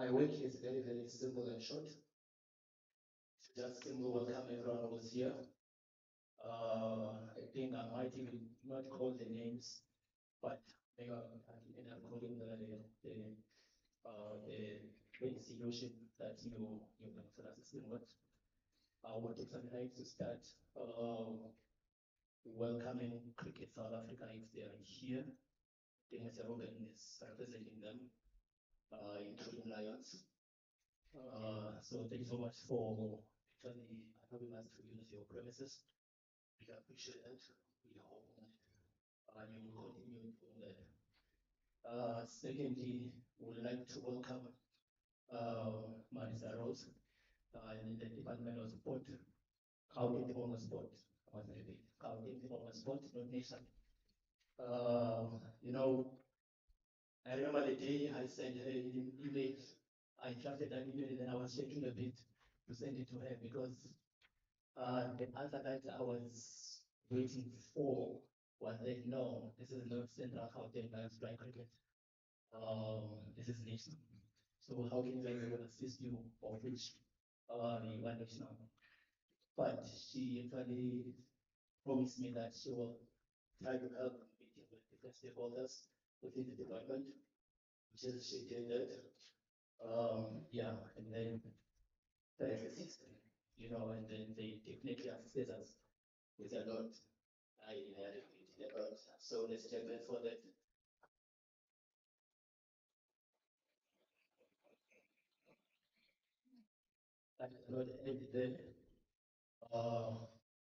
My work is very, very simple and short. Just simply welcome everyone who's here. I think I might even not call the names, but maybe I can end up calling the institution that you are assisting with. I would like to start welcoming Cricket South Africa if they are here. Mr. Robin is representing them, including Lions. So thank you so much for actually allowing us to use your premises. We appreciate that. We hope that you will continue doing that. Secondly, we would like to welcome Marisa Rose in the Department of Sport, County Department of Sport. I want to repeat, County Department of Sport, not nation. You know, I remember the day I sent her an email. I drafted an email and then I was checking a bit to send it to her because the answer that I was waiting for was that no, this is not Central Gauteng Lions Fly Cricket. This is national. So how can I will assist you of which you want national? But she actually promised me that she will try to help meeting with different stakeholders within the department, which is she did that. Yeah, and then there is a system, and then they definitely assisted us with a lot. I had a lot. So let's check that for that. I not end there.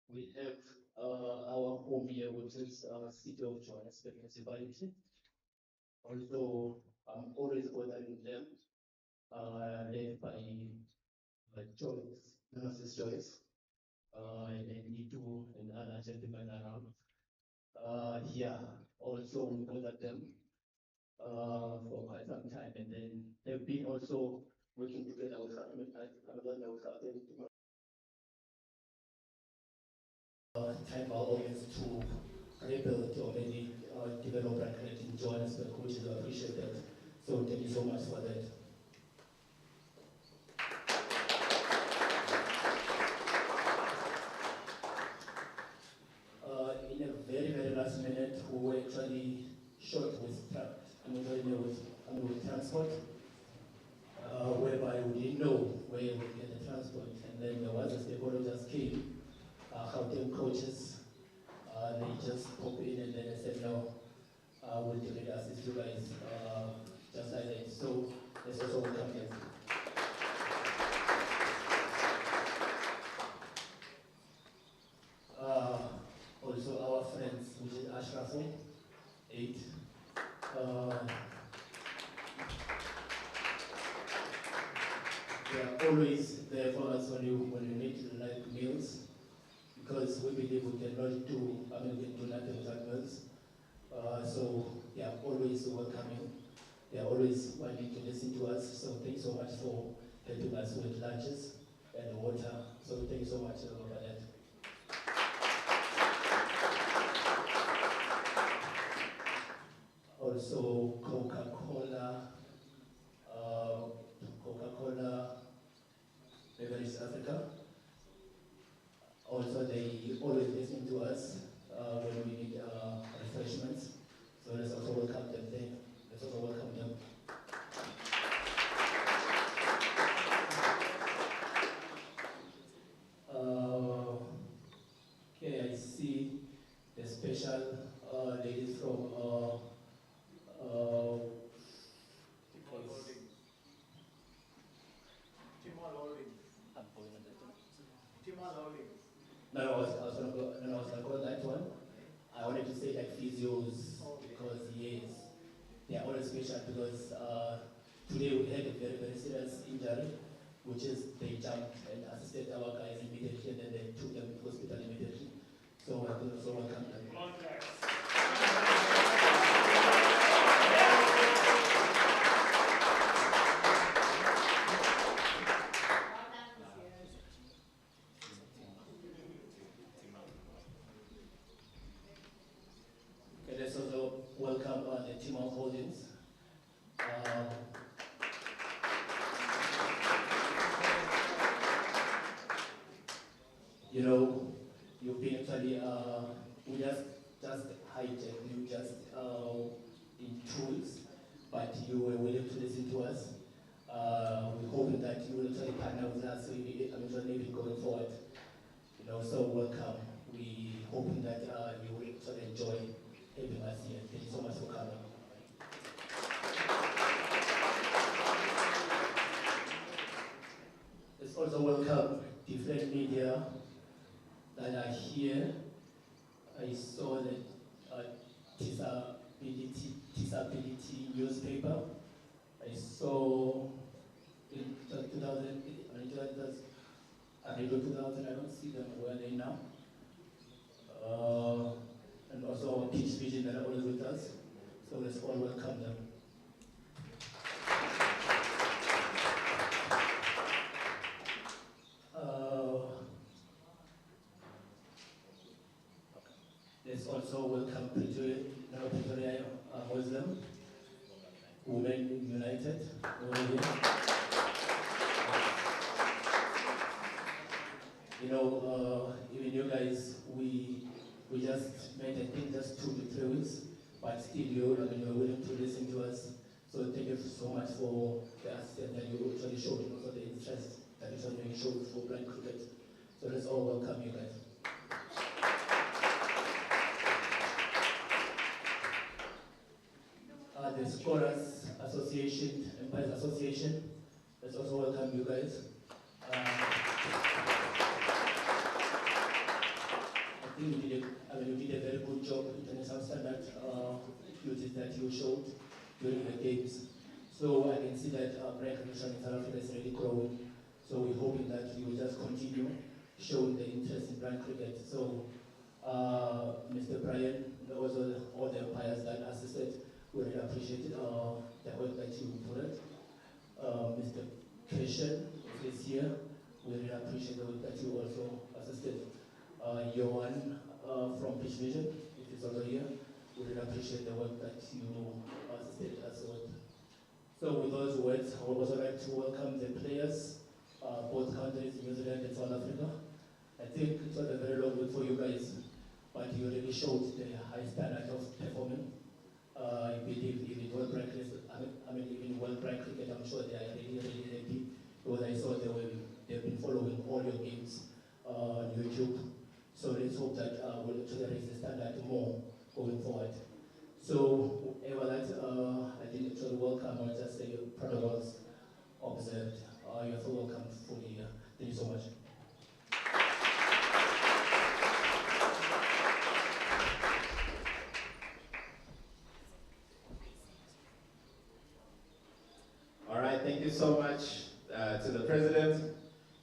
We have our home here, which is City of Johannesburg Municipality. Also, I'm always bothering them, led by Joyce, Nurses Joyce, and Nitu and other gentlemen around. Yeah, also we bother them for quite some time, and then they've been also working together with time our audience to rebuild already develop and create in Johannesburg, which is appreciated. So thank you so much for that. In a very, very last minute, we were actually short with transport, whereby we didn't know where we would get the transport. And then there was a stakeholder just came, Gauteng coaches, they just pop in and then they said, no, we'll definitely assist you guys, just like that. So let's also welcome them. Also our friends, which is Ashrafu, 8. They are always there for us when we need like meals, because we believe we cannot do, we can do nothing without meals. So they are always welcoming. They are always wanting to listen to us. So thank you so much for helping us with lunches and water. So thank you so much for that. Also Coca-Cola, Beverage Africa. Also, they always listen to us when we need refreshments. So let's also welcome them there. Let's also welcome them. Okay, I see the special ladies from No, I was gonna go that one. I wanted to say like physios, because yes, they are always special because today we had a very, very serious injury, which is they jumped and assisted our guys immediately and then they took them to hospital immediately. So I could also welcome them. Let's also welcome the Timon Holdings. you know, you've been actually, we just hijacked you just in tools, but you were willing to listen to us. We hope that you will actually partner with us, so maybe going forward. So welcome. We hoping that you will actually enjoy having us here. Thank you so much for coming. Let's also welcome different media that are here. I saw that Disability newspaper. I saw in 2000, I don't see them where they now. And also our Peach Vision that are always with us. So let's all welcome them. Let's also welcome Pretoria Muslim Women United over here. Even you guys, we just made, I think, just 2 to 3 weeks, but still you're willing to listen to us. So thank you so much for the assistance that you actually showed, and also the interest that you actually showed for blind cricket. So let's all welcome you guys. The Scorers Association, Empires Association, let's also welcome you guys. I think you did a very good job in international standard duties that you showed during the games. So I can see that blind recognition in South Africa is really growing. So we're hoping that you will just continue showing the interest in blind cricket. So Mr. Brian, also all the umpires that assisted, we really appreciate the work that you put it. Mr. Christian is here. We really appreciate the work that you also assisted. Johan from Peach Vision, it is also here. We really appreciate the work that you assisted us with. So with those words, I would also like to welcome the players, both countries, New Zealand and South Africa. I think it was a very long week for you guys, but you really showed the high standard of performing. I believe even World Cricket, even World Cricket, I'm sure they are really, really happy because I saw they've been following all your games on YouTube. So let's hope that we'll actually raise the standard more going forward. So, whoever that I didn't actually welcome, I'll just say protocols observed. You're so welcome fully here. Thank you so much. All right, thank you so much to the President.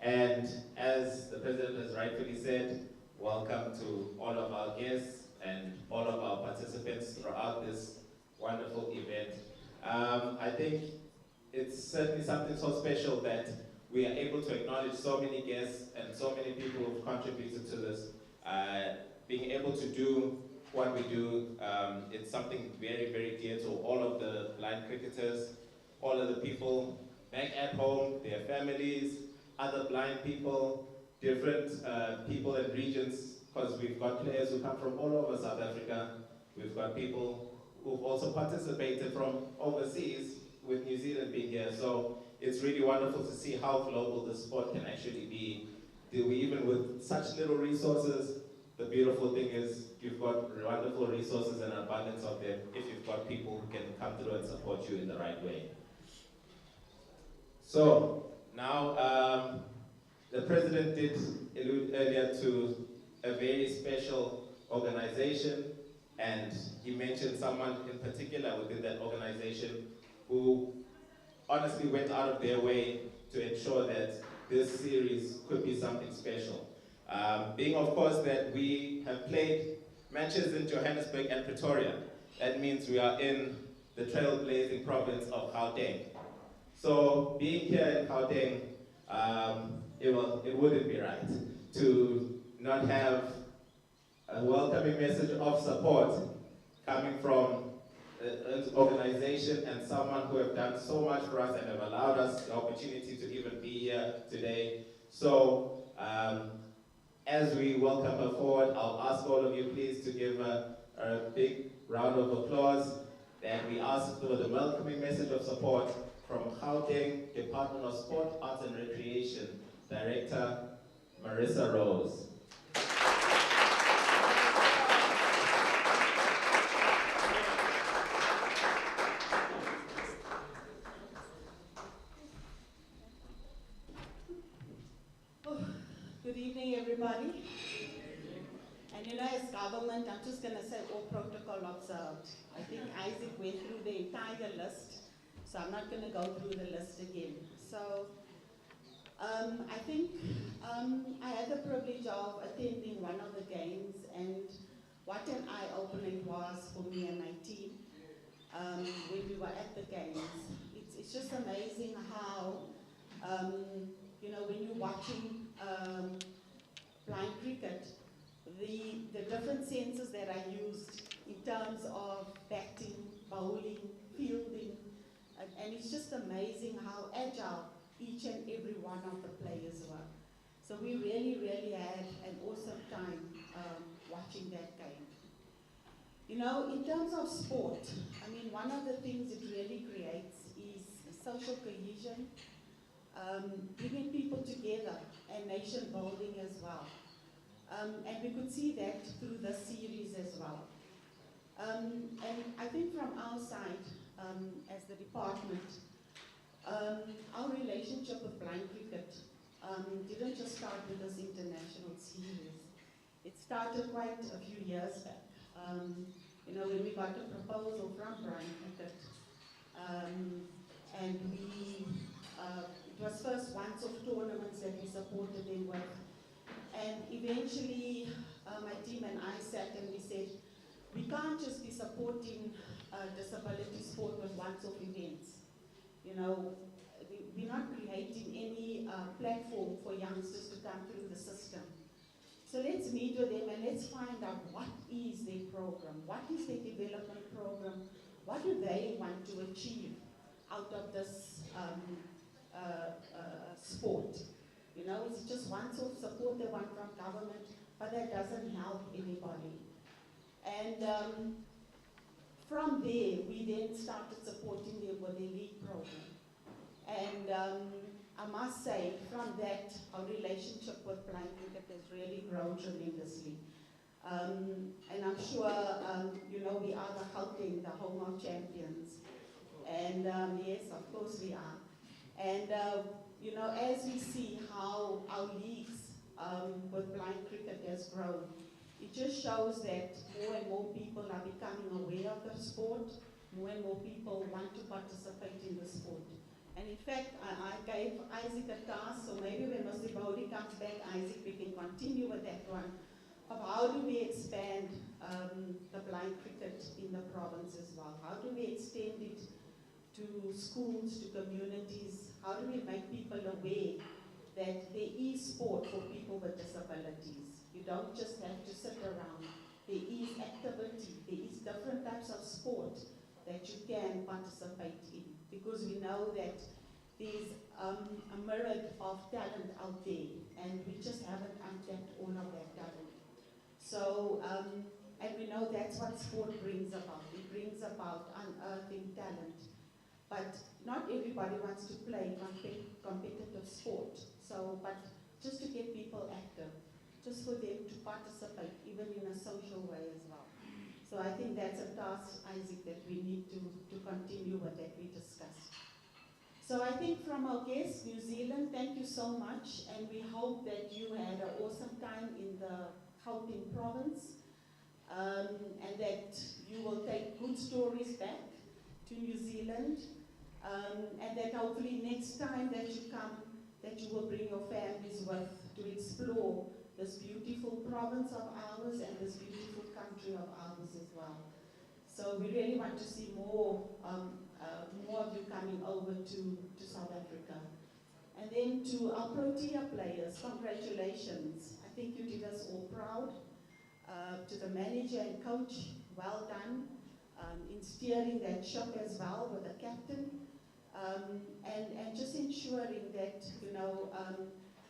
And as the President has rightfully said, welcome to all of our guests and all of our participants throughout this wonderful event. I think it's certainly something so special that we are able to acknowledge so many guests and so many people who've contributed to this. Being able to do what we do, it's something very, very dear to all of the blind cricketers, all of the people back at home, their families, other blind people, different people and regions, because we've got players who come from all over South Africa. We've got people who've also participated from overseas, with New Zealand being here. So it's really wonderful to see how global the sport can actually be. Even with such little resources, the beautiful thing is you've got wonderful resources and abundance of them if you've got people who can come through and support you in the right way. So now, the President did allude earlier to a very special organization, and he mentioned someone in particular within that organization who honestly went out of their way to ensure that this series could be something special. Being, of course, that we have played matches in Johannesburg and Pretoria, that means we are in the trailblazing province of Gauteng. So being here in Gauteng, it wouldn't be right to not have a welcoming message of support coming from an organization and someone who have done so much for us and have allowed us the opportunity to even be here today. So As we welcome her forward, I'll ask all of you please to give a big round of applause. And we ask for the welcoming message of support from Gauteng Department of Sport, Arts and Recreation, Director Marissa Rose. Good evening, everybody. And you know, as government, I'm just going to say all protocol observed. I think Isaac went through the entire list, so I'm not going to go through the list again. So I think I had the privilege of attending one of the games, and what an eye-opener it was for me and my team when we were at the games. It's just amazing how, you know, when you're watching blind cricket, the different senses that are used in terms of batting, bowling, fielding, and it's just amazing how agile each and every one of the players were. So we really, really had an awesome time watching that game. You know, in terms of sport, I mean, one of the things it really creates is social cohesion, bringing people together, and nation building as well. And we could see that through the series as well. And I think from our side, as the department, our relationship with blind cricket didn't just start with this international series. It started quite a few years back. You know, when we got a proposal from blind cricket, and it was first once-off tournaments that we supported them with. And eventually, my team and I sat and we said, we can't just be supporting disability sport with once-off events. You know, we're not creating any platform for youngsters to come through the system. So let's meet with them and let's find out what is their program, what is their development program, what do they want to achieve out of this sport. You know, it's just once-off support they want from government, but that doesn't help anybody. And from there, we then started supporting them with the league program. And I must say, from that, our relationship with blind cricket has really grown tremendously. And I'm sure, you know, we are the Gauteng, the home of champions. And yes, of course we are. And you know, as we see how our leagues with blind cricket has grown, it just shows that more and more people are becoming aware of the sport, more and more people want to participate in the sport. And in fact, I gave Isaac a task, so maybe when Mr. Bowley comes back, Isaac, we can continue with that one, of how do we expand the blind cricket in the province as well? How do we extend it to schools, to communities? How do we make people aware that there is sport for people with disabilities? You don't just have to sit around. There is activity, there is different types of sport that you can participate in, because we know that there's a myriad of talent out there, and we just haven't untapped all of that talent. So, and we know that's what sport brings about. It brings about unearthing talent. But not everybody wants to play competitive sport. So, but just to get people active, just for them to participate, even in a social way as well. So I think that's a task, Isaac, that we need to continue with, that we discussed. So I think from our guests, New Zealand, thank you so much, and we hope that you had an awesome time in the Gauteng province, and that you will take good stories back to New Zealand, and that hopefully next time that you come, that you will bring your families with to explore this beautiful province of ours and this beautiful country of ours as well. So we really want to see more of you coming over to South Africa. And then to our Protea players, congratulations. I think you did us all proud. To the manager and coach, well done in steering that ship as well with the captain. And just ensuring that, you know,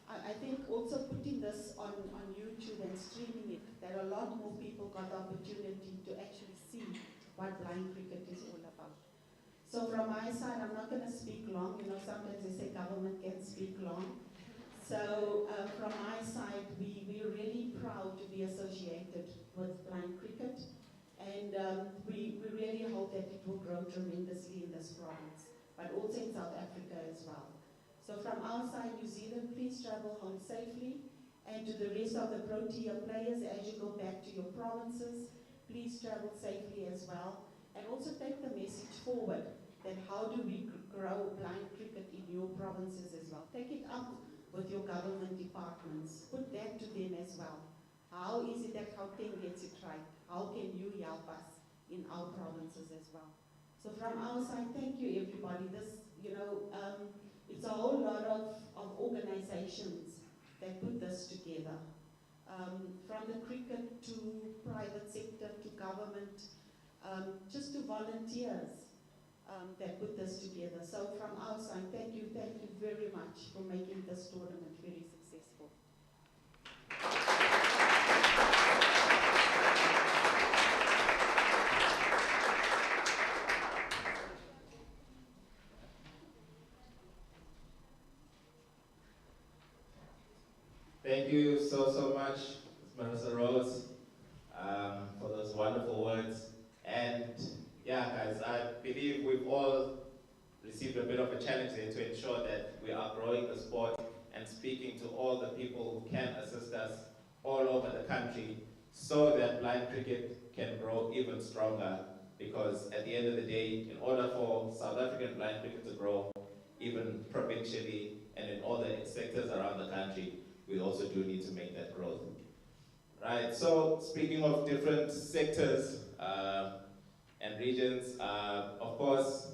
I think also putting this on YouTube and streaming it, that a lot more people got the opportunity to actually see what blind cricket is all about. So from my side, I'm not going to speak long. You know, sometimes they say government can speak long. So from my side, we're really proud to be associated with blind cricket. And we really hope that it will grow tremendously in this province, but also in South Africa as well. So from our side, New Zealand, please travel home safely. And to the rest of the Protea players, as you go back to your provinces, please travel safely as well. And also take the message forward that how do we grow blind cricket in your provinces as well. Take it up with your government departments. Put that to them as well. How is it that Gauteng gets it right? How can you help us in our provinces as well? So from our side, thank you everybody. This, you know, it's a whole lot of organizations that put this together. From the cricket to private sector to government, just to volunteers that put this together. So from our side, thank you very much for making this tournament very successful. Thank you so much, Ms. Marissa Rose, for those wonderful words. And yeah, guys, I believe we've all received a bit of a challenge here to ensure that we are growing the sport and speaking to all the people who can assist us all over the country so that blind cricket can grow even stronger. Because at the end of the day, in order for South African blind cricket to grow, even provincially and in all the sectors around the country, we also do need to make that growth. Right, so speaking of different sectors and regions, of course,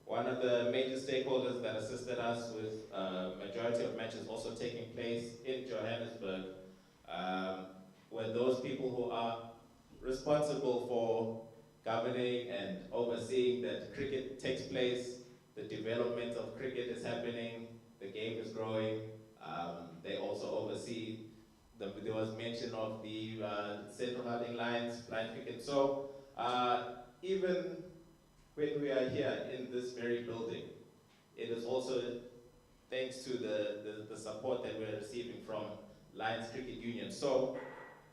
one of the major stakeholders that assisted us with majority of matches also taking place in Johannesburg were those people who are responsible for governing and overseeing that cricket takes place, the development of cricket is happening, the game is growing. They also oversee, there was mention of the Central Harding Lions, blind cricket. So even when we are here in this very building, it is also thanks to the support that we're receiving from Lions Cricket Union. So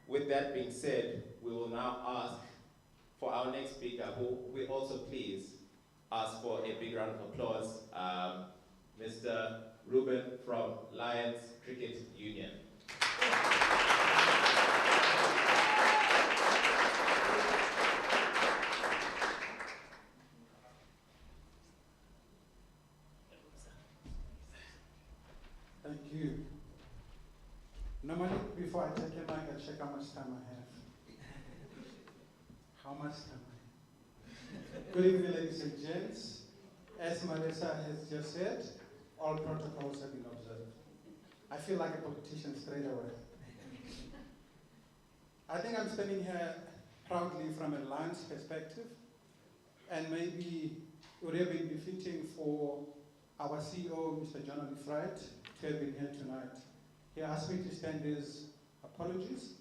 with that being said, we will now ask for our next speaker, who we also please ask for a big round of applause, Mr. Ruben from Lions Cricket Union. Thank you. Normally, before I take a mic, I check how much time I have. How much time I have? Good evening, ladies and gents. As Marissa has just said, all protocols have been observed. I feel like a politician straight away. I think I'm standing here proudly from a Lions perspective, and maybe it would have been befitting for our CEO, Mr. John Olifright, to have been here tonight. He asked me to stand his apologies,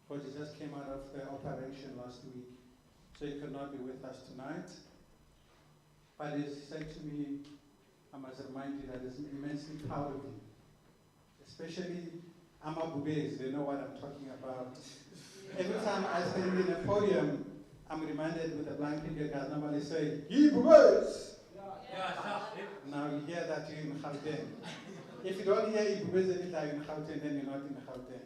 because he just came out of the operation last week, so he could not be with us tonight. But he said to me, I must remind you that he's immensely proud of you. Especially Amabubes, they know what I'm talking about. Every time I stand in a podium, I'm reminded with the blind cricket guys normally say, "Ye Bubes!" Now you hear that you're in Gauteng. If you don't hear Ibubes anytime in Gauteng, then you're not in Gauteng.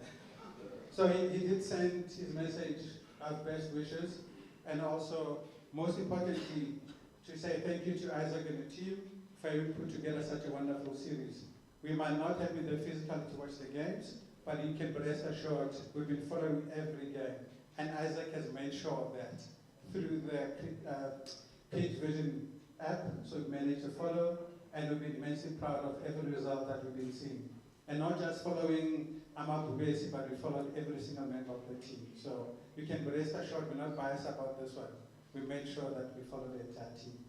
So he did send his message of best wishes, and also, most importantly, to say thank you to Isaac and the team for having put together such a wonderful series. We might not have been there physically to watch the games, but you can rest assured we've been following every game. And Isaac has made sure of that through the Page Vision app, so we've managed to follow, and we've been immensely proud of every result that we've been seeing. And not just following Amabubesi, but we followed every single member of the team. So you can rest assured we're not biased about this one. We made sure that we follow the entire team.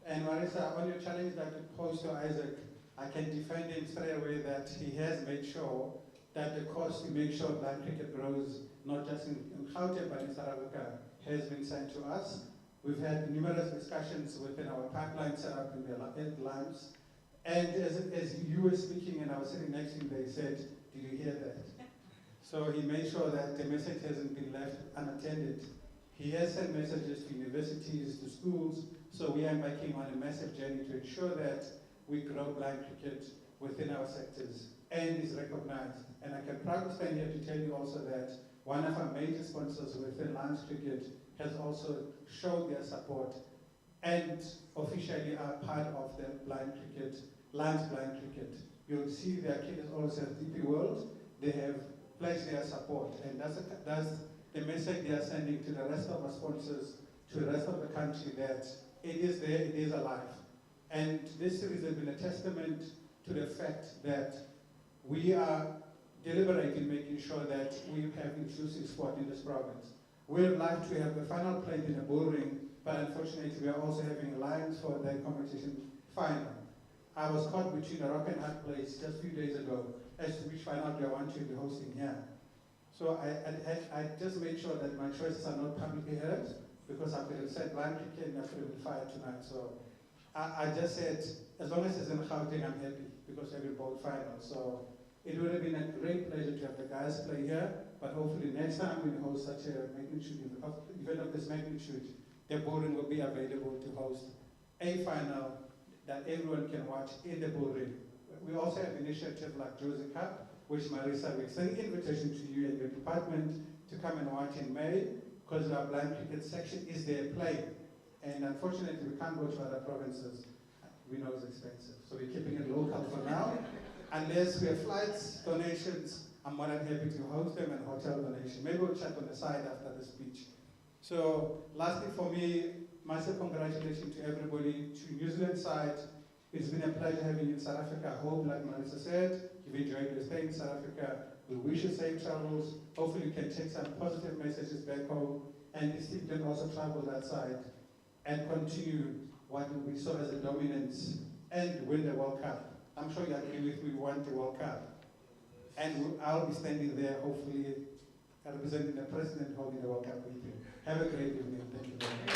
And Marissa, on your challenge that you posed to Isaac, I can defend him straight away that he has made sure that the cost to make sure blind cricket grows, not just in Gauteng but in South Africa, has been sent to us. We've had numerous discussions within our pipeline set up in the lines. And as you were speaking and I was sitting next to him, they said, did you hear that? So he made sure that the message hasn't been left unattended. He has sent messages to universities, to schools, so we are embarking on a massive journey to ensure that we grow blind cricket within our sectors and is recognized. And I can proudly stand here to tell you also that one of our major sponsors within Lions Cricket has also shown their support and officially are part of the blind cricket, Lions Blind Cricket. You'll see their kit also has DP World. They have pledged their support, and that's the message they are sending to the rest of our sponsors, to the rest of the country, that it is there, it is alive. And this series has been a testament to the fact that we are deliberating, making sure that we have inclusive sport in this province. We would like to have the final played in a bullring, but unfortunately we are also having Lions for the competition final. I was caught between a rock and hard place just a few days ago as to which final do I want to be hosting here. So I just made sure that my choices are not publicly heard, because I could have said blind cricket and I could have been fired tonight. So I just said, as long as it's in Gauteng, I'm happy, because every both final. So it would have been a great pleasure to have the guys play here, but hopefully next time we host such a magnitude event of this magnitude, the bullring will be available to host a final that everyone can watch in the bullring. We also have initiatives like Josie Cup, which Marisa will send an invitation to you and your department to come and watch in May, because our blind cricket section is there playing. And unfortunately, we can't go to other provinces. We know it's expensive, so we're keeping it local for now. Unless we have flights, donations, I'm more than happy to host them, and hotel donation. Maybe we'll chat on the side after the speech. So lastly for me, massive congratulations to everybody, to New Zealand side. It's been a pleasure having you in South Africa. I hope, like Marisa said, you've enjoyed your stay in South Africa. We wish you safe travels. Hopefully you can take some positive messages back home, and this team can also travel that side and continue what we saw as a dominance and win the World Cup. I'm sure you agree with me, we won the World Cup. And I'll be standing there, hopefully, representing the president holding the World Cup with you. Have a great evening. Thank you very much.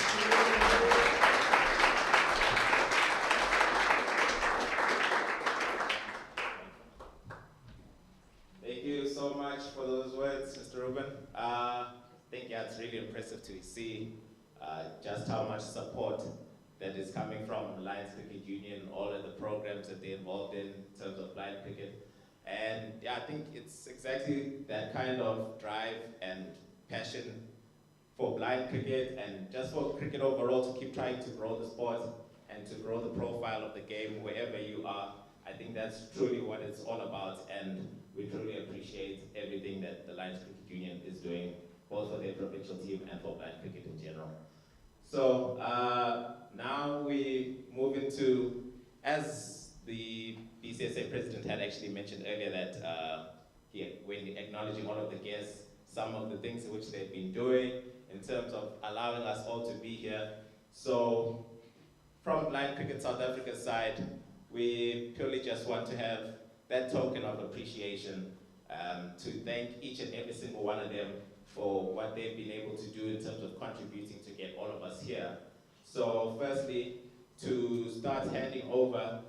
Thank you so much for those words, Mr. Ruben. I think it's really impressive to see just how much support that is coming from Lions Cricket Union, all of the programs that they're involved in terms of blind cricket. And yeah, I think it's exactly that kind of drive and passion for blind cricket and just for cricket overall to keep trying to grow the sport and to grow the profile of the game wherever you are. I think that's truly what it's all about, and we truly appreciate everything that the Lions Cricket Union is doing, both for their provincial team and for blind cricket in general. So now we move into, as the BCSA president had actually mentioned earlier, that when acknowledging all of the guests, some of the things in which they've been doing in terms of allowing us all to be here. So from Blind Cricket South Africa's side, we purely just want to have that token of appreciation to thank each and every single one of them for what they've been able to do in terms of contributing to get all of us here. So firstly, to start handing over,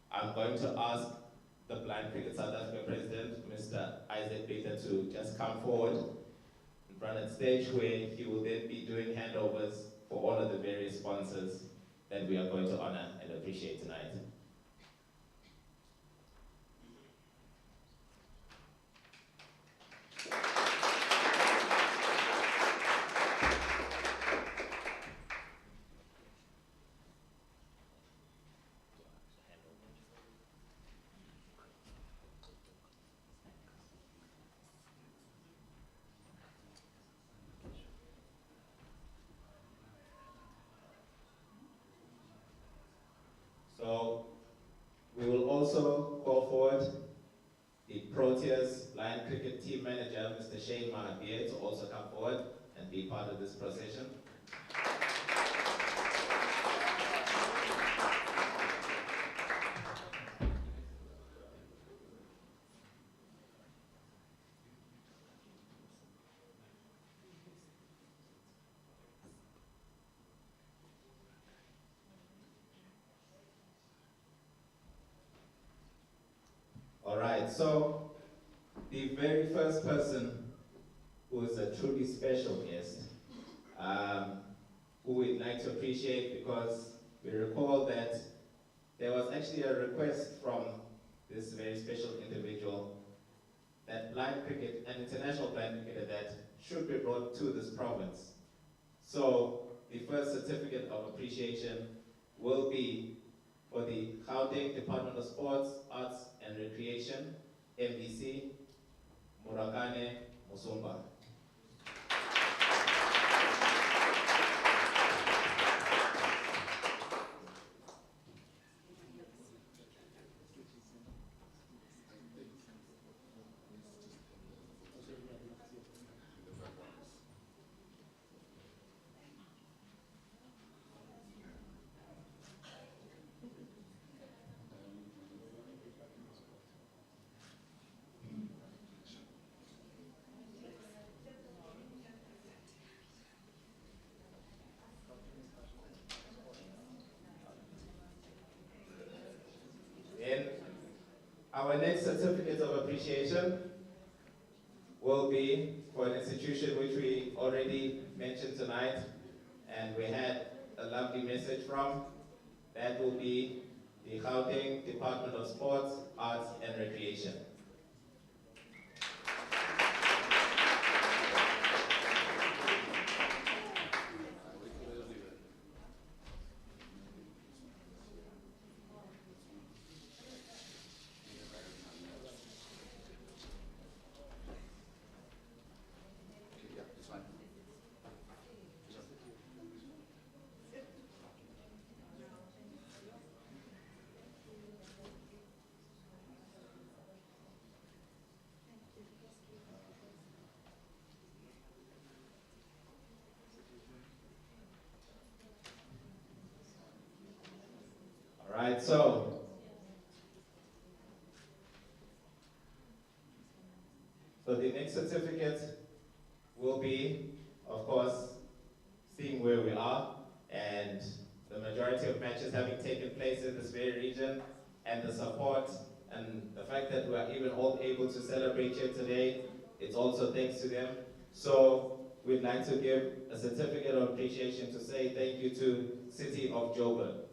I'm going to ask the Blind Cricket South Africa President, Mr. Isaac Peter, to just come forward in front of the stage, where he will then be doing handovers for all of the various sponsors that we are going to honor and appreciate tonight. So we will also call forward the Proteas Lion Cricket Team Manager, Mr. Shane Mahabir, to also come forward and be part of this procession. right, so the very first person who is a truly special guest, who we'd like to appreciate, because we recall that there was actually a request from this very special individual that blind cricket, an international blind cricketer, that should be brought to this province. So the first certificate of appreciation will be for the Gauteng Department of Sports, Arts and Recreation, MDC, Murakane Musumba. Then our next certificate of appreciation will be for an institution which we already mentioned tonight, and we had a lovely message from. That will be the Gauteng Department of Sports, Arts and Recreation. All right, so the next certificate will be, of course, seeing where we are and the majority of matches having taken place in this very region, and the support and the fact that we are even all able to celebrate here today. It's also thanks to them. So we'd like to give a certificate of appreciation to say thank you to City of Joburg.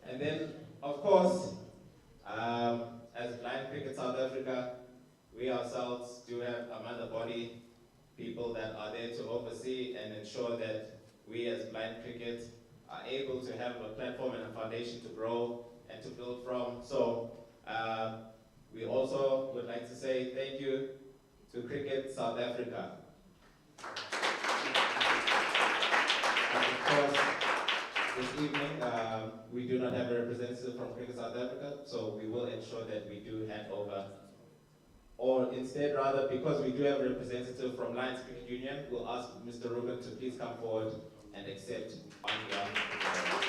And then, of course, as Blind Cricket South Africa, we ourselves do have a mother body, people that are there to oversee and ensure that we as Blind Cricket are able to have a platform and a foundation to grow and to build from. So we also would like to say thank you to Cricket South Africa. And of course, this evening, we do not have a representative from Cricket South Africa, so we will ensure that we do hand over, or instead rather, because we do have a representative from Lions Cricket Union, we'll ask Mr. Ruben to please come forward and accept on behalf of the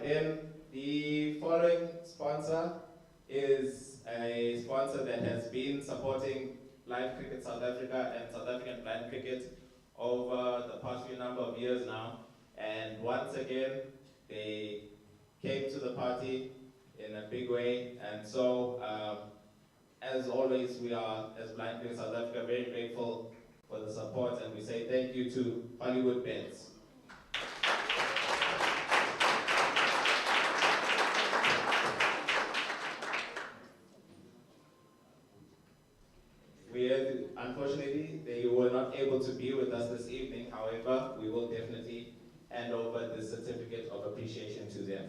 Then the following sponsor is a sponsor that has been supporting Live Cricket South Africa and South African blind cricket over the past few number of years now. And once again, they came to the party in a big way. And so, as always, we are, as Blind Cricket South Africa, very grateful for the support, and we say thank you to Hollywood Bets. unfortunately, they were not able to be with us this evening. However, we will definitely hand over the certificate of appreciation to them.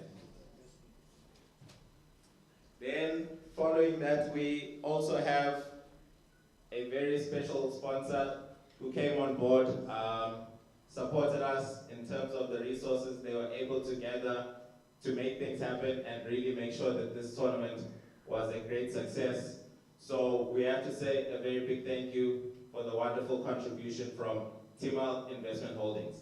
Then, following that, we also have a very special sponsor who came on board, supported us in terms of the resources they were able to gather to make things happen and really make sure that this tournament was a great success. So we have to say a very big thank you for the wonderful contribution from Timal Investment Holdings.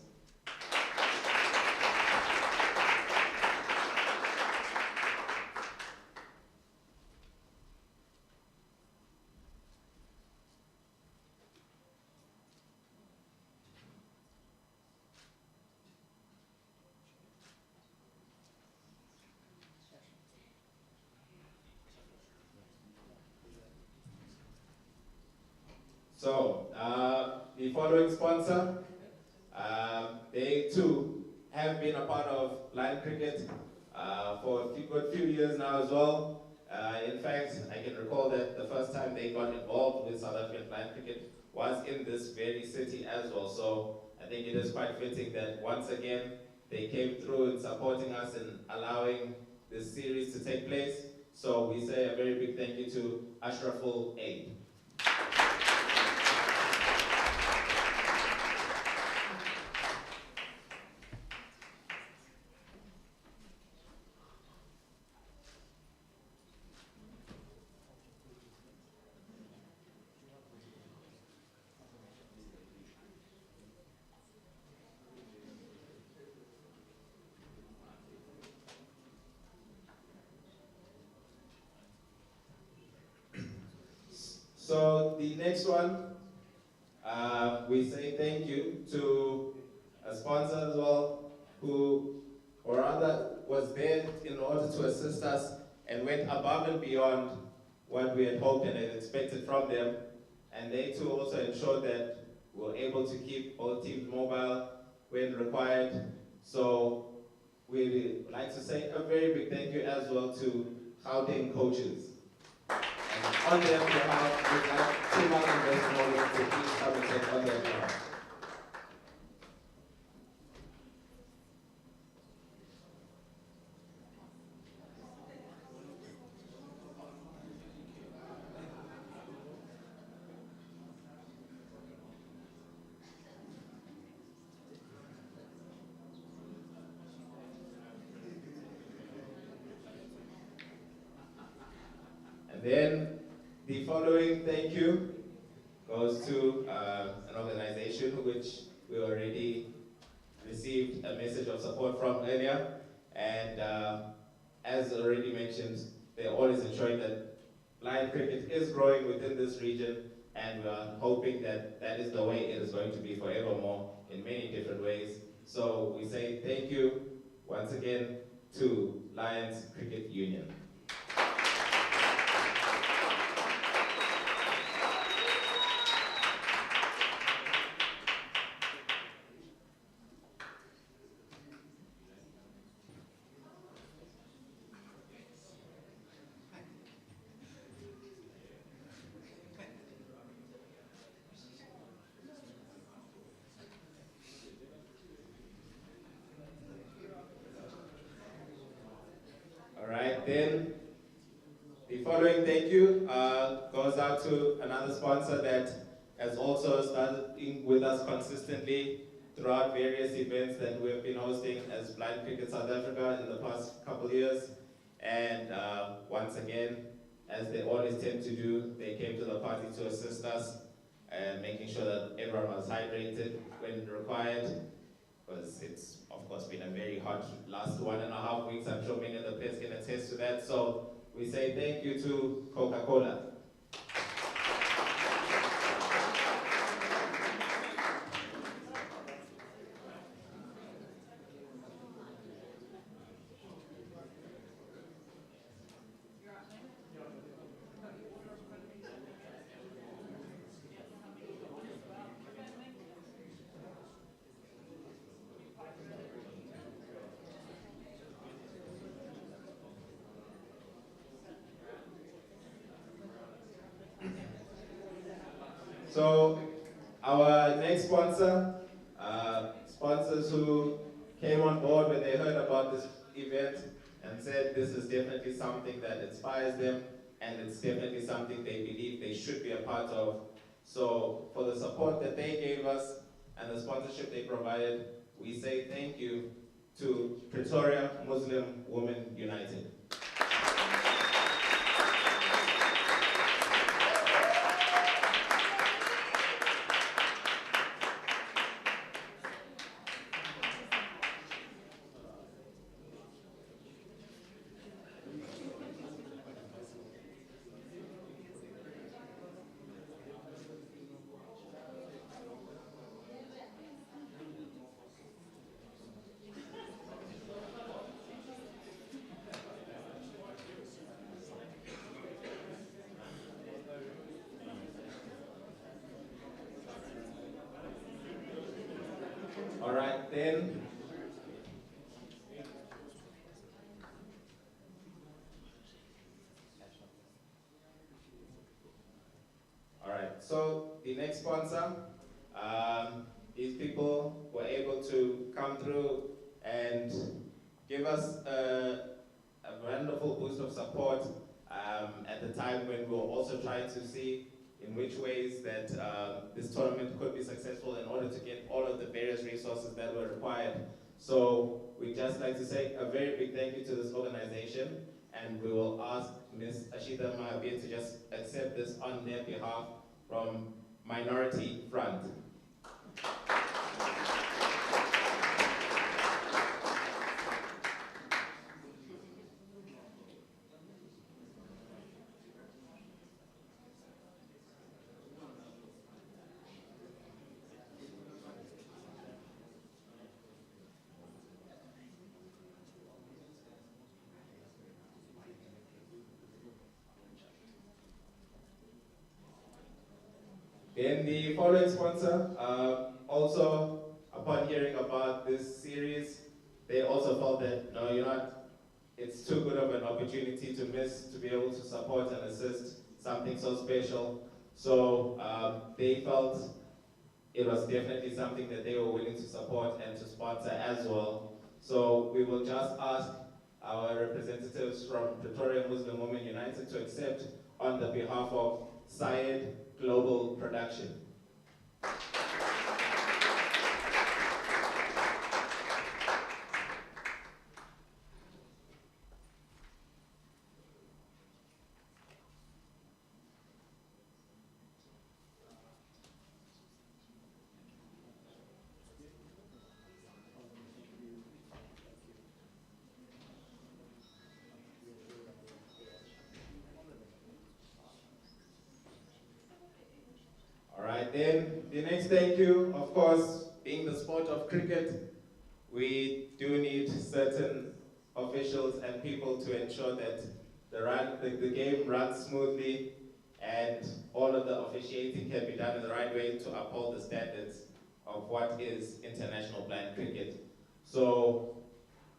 So, the following sponsor, they too have been a part of Lion Cricket for a good few years now as well. In fact, I can recall that the first time they got involved with South African Lion Cricket was in this very city as well. So I think it is quite fitting that once again they came through in supporting us and allowing this series to take place. So we say a very big thank you to Ashraful Aid. So the next one, we say thank you to a sponsor as well, who, or rather, was there in order to assist us and went above and beyond what we had hoped and had expected from them. And they too also ensured that we were able to keep both teams mobile when required. So we'd like to say a very big thank you as well to Gauteng coaches. And on their behalf, we'd like Timal Investment Holdings to please come and take on their behalf. And then the following thank you goes to an organization which we already received a message of support from earlier. And as already mentioned, they're always ensuring that Lion Cricket is growing within this region, and we are hoping that that is the way it is going to be forevermore in many different ways. So we say thank you once again to Lions Cricket Union. Then the following thank you goes out to another sponsor that has also started with us consistently throughout various events that we have been hosting as Blind Cricket South Africa in the past couple of years. And once again, as they always tend to do, they came to the party to assist us and making sure that everyone was hydrated when required, because it's of course been a very hot last 1.5 weeks. I'm sure many of the players can attest to that. So we say thank you to Coca-Cola. So our next sponsor, sponsors who came on board when they heard about this event and said this is definitely something that inspires them and it's definitely something they believe they should be a part of. So for the support that they gave us and the sponsorship they provided, we say thank you to Pretoria Muslim Women United. All right, then. All right, so the next sponsor, these people were able to come through and give us a wonderful boost of support at the time when we were also trying to see in which ways that this tournament could be successful in order to get all of the various resources that were required. So we'd just like to say a very big thank you to this organization, and we will ask Ms. Ashita Mahabir to just accept this on their behalf from Minority Front. Then the following sponsor, also upon hearing about this series, they also felt that, no, you know what, it's too good of an opportunity to miss, to be able to support and assist something so special. So they felt it was definitely something that they were willing to support and to sponsor as well. So we will just ask our representatives from Pretoria Muslim Women United to accept on the behalf of Syed Global Production. Then the next thank you, of course, being the sport of cricket, we do need certain officials and people to ensure that the game runs smoothly and all of the officiating can be done in the right way to uphold the standards of what is international blind cricket. So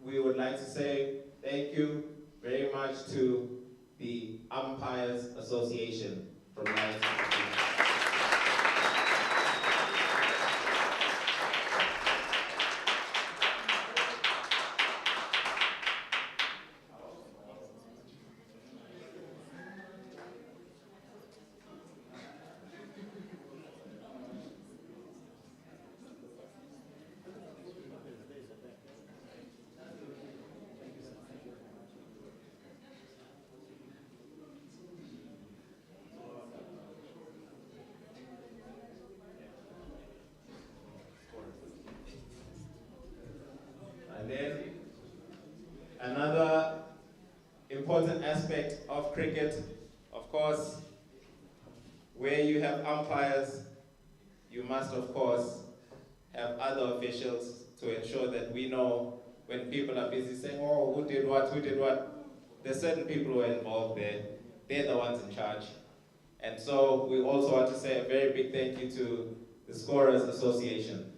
we would like to say thank you very much to the Umpires Association from Lions. And then another important aspect of cricket, of course, where you have umpires, you must of course have other officials to ensure that we know when people are busy saying, oh, who did what, there's certain people who are involved there. They're the ones in charge. And so we also want to say a very big thank you to the Scorers Association.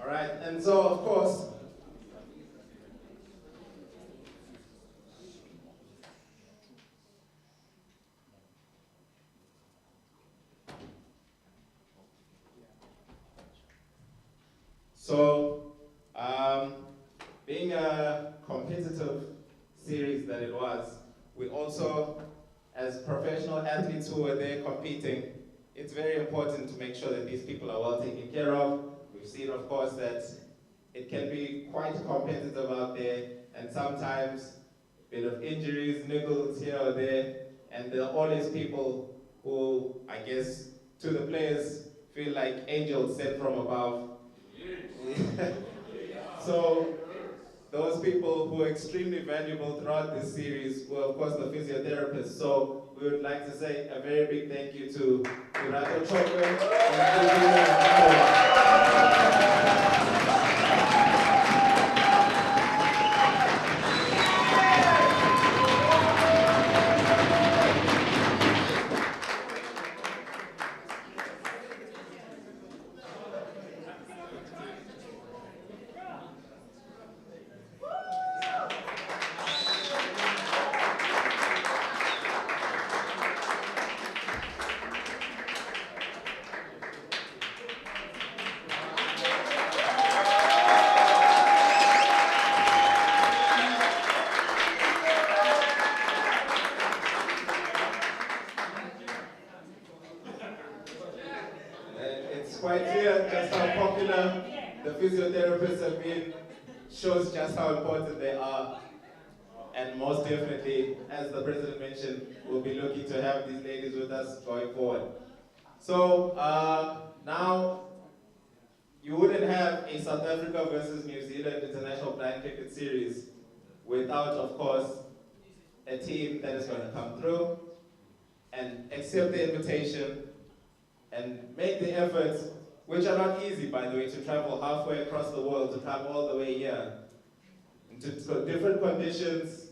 right, and so of course, being a competitive series that it was, we also, as professional athletes who were there competing, it's very important to make sure that these people are well taken care of. We've seen, of course, that it can be quite competitive out there, and sometimes a bit of injuries, niggles here or there, and there are always people who, I guess, to the players, feel like angels sent from above. So those people who are extremely valuable throughout this series were, of course, the physiotherapists. So we would like to say a very big thank you to Rato Chokwe quite clear just how popular the physiotherapists have been, shows just how important they are. And most definitely, as the president mentioned, we'll be looking to have these ladies with us going forward. So now, you wouldn't have a South Africa versus New Zealand International Blind Cricket Series without, of course, a team that is going to come through and accept the invitation and make the efforts, which are not easy, by the way, to travel halfway across the world, to come all the way here, into different conditions,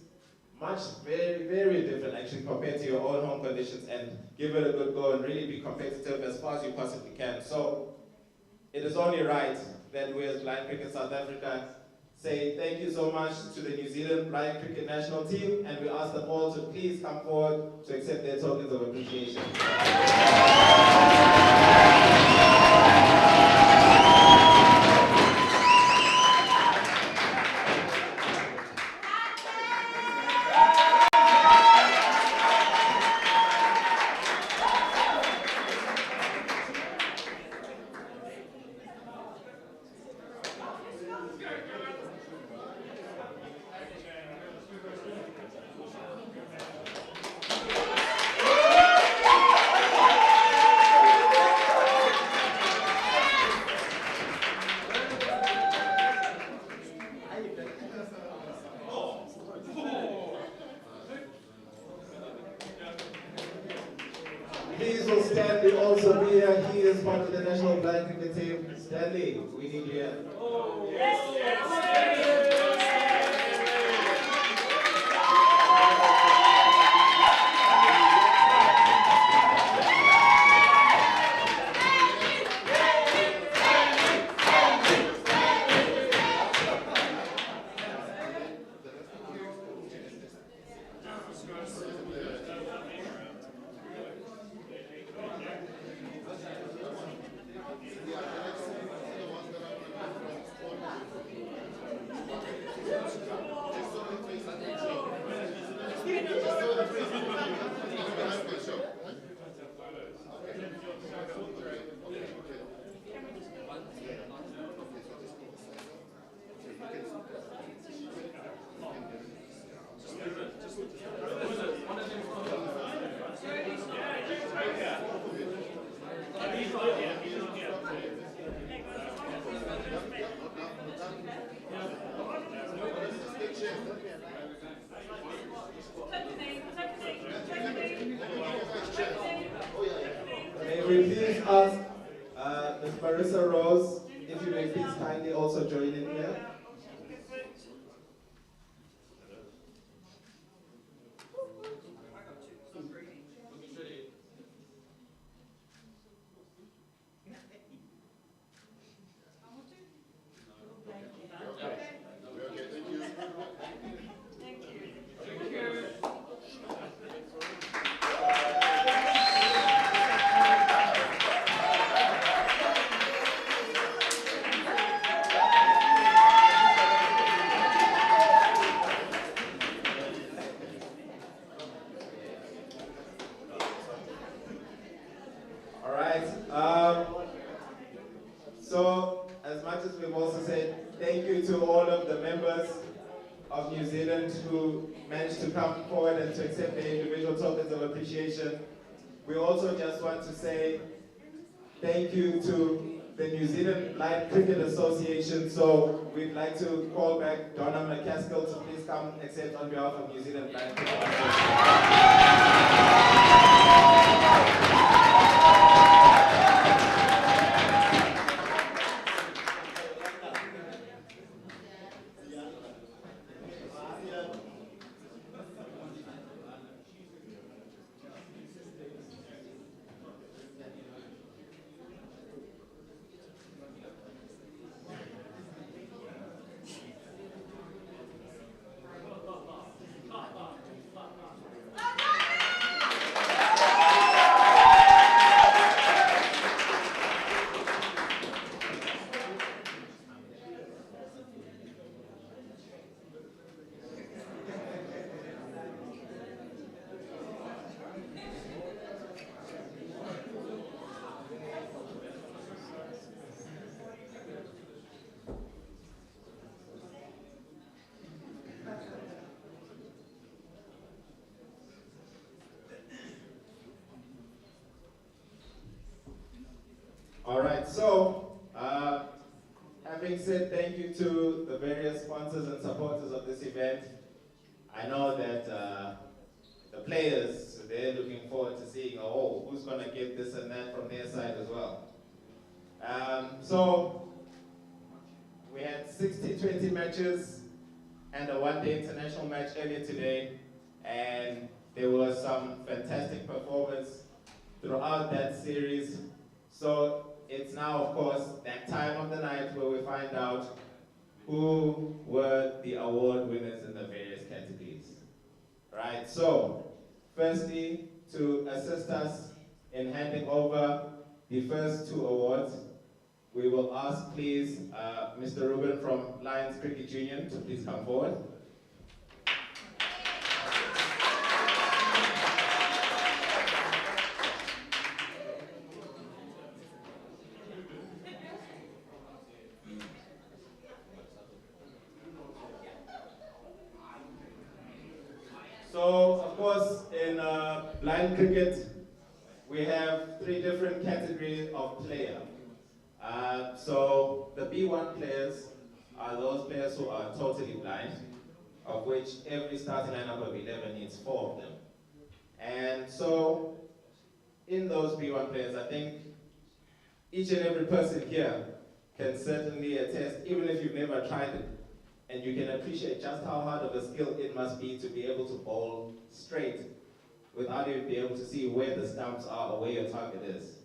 very, very different actually compared to your own home conditions, and give it a good go and really be competitive as far as you possibly can. So it is only right that we as Blind Cricket South Africa say thank you so much to the New Zealand Blind Cricket National Team, and we ask them all to please come forward to accept their tokens of appreciation. Please will Stanley also be here. He is part of the National Blind Cricket team. Stanley, we need you here. May we please ask Ms. Marissa Rose if you may please kindly also join in here. Zealand who managed to come forward and to accept their individual tokens of appreciation. We also just want to say thank you to the New Zealand Blind Cricket Association. So we'd like to call back Donna McCaskill to please come accept on behalf of New Zealand Blind Cricket Association. All right, so having said thank you to the various sponsors and supporters of this event, I know that the players, they're looking forward to seeing, oh, who's going to get this and that from their side as well. So we had 60-20 matches and a one-day international match earlier today, and there was some fantastic performance throughout that series. So it's now, of course, that time of the night where we find out who were the award winners in the various categories. Right, so firstly, to assist us in handing over the first two awards, we will ask, please, Mr. Ruben from Lions Cricket Union to please come forward. So, of course, in blind cricket, we have three different categories of player. So, the B1 players are those players who are totally blind, of which every starting lineup of 11 needs 4 of them. And so, in those B1 players, I think each and every person here can certainly attest, even if you've never tried it, and you can appreciate just how hard of a skill it must be to be able to bowl straight without even being able to see where the stumps are or where your target is.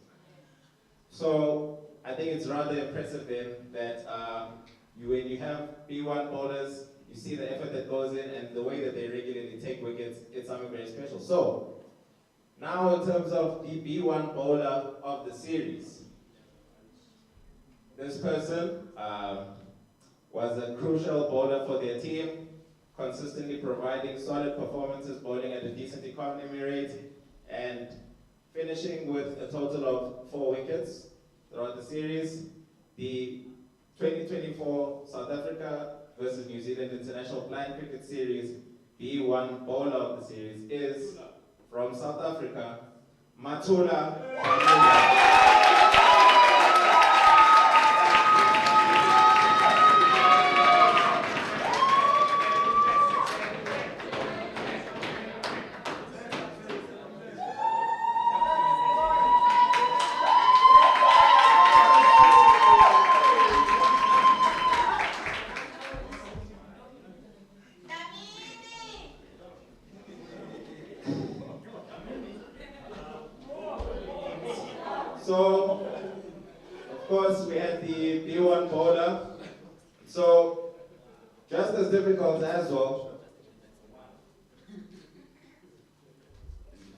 So I think it's rather impressive then that when you have B1 bowlers, you see the effort that goes in and the way that they regularly take wickets, it's something very special. So now in terms of the B1 bowler of the series, this person was a crucial bowler for their team, consistently providing solid performances, bowling at a decent economy rate, and finishing with a total of 4 wickets throughout the series. The 2024 South Africa versus New Zealand International Blind Cricket Series B1 bowler of the series is from South Africa, Matula. So, of course, we had the B1 bowler. So, just as difficult as well,